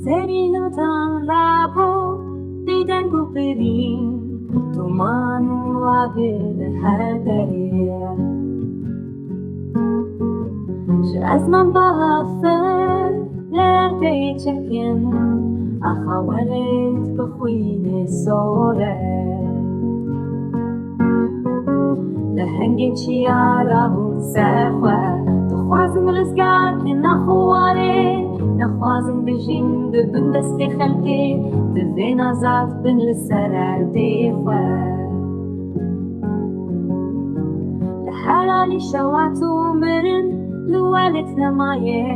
Serîhildan rabû deng û qêrîn Dûman û agir her derê Ji ezman balafir erdê çekin Axa welêt bi xwînê sore Lehengên çiya rabûn serxwe Dixwazin rizgar naxwarê Naxwazin bijîn bibin destê xelkê Divên azad bin li ser erdê xwe Li her alî şewat û mirin li welêt nemaye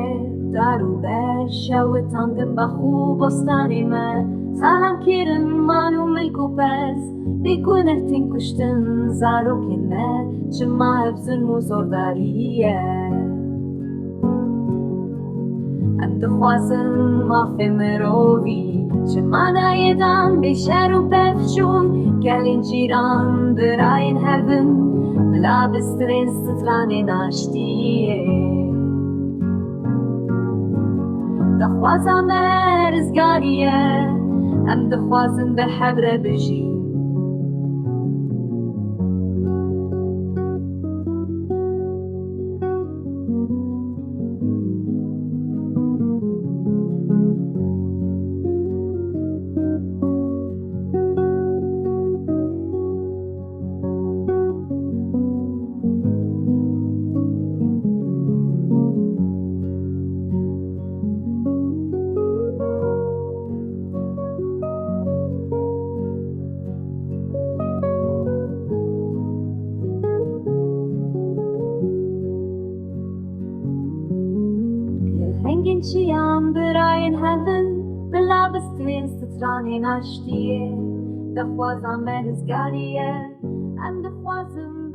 Dar û ber Şewitandin baxû bostanê me Salam kêrîn man û milk û pez Bêgunehtin kuştin zarokên me Çima ev zulm û zordariye Em dixwazin mafê mirovî Çima nayêdan bêşer û bevşûn Gelên cîran birayên hevin Bila bistirên stranên aştiyê Dixwazan me rizgariye Em dixwazin bi hebre bijîn Lehengên çiyan birayên hevin Bila bistirên stranên aştiyê Dixwazan me rizgariye Em dixwazin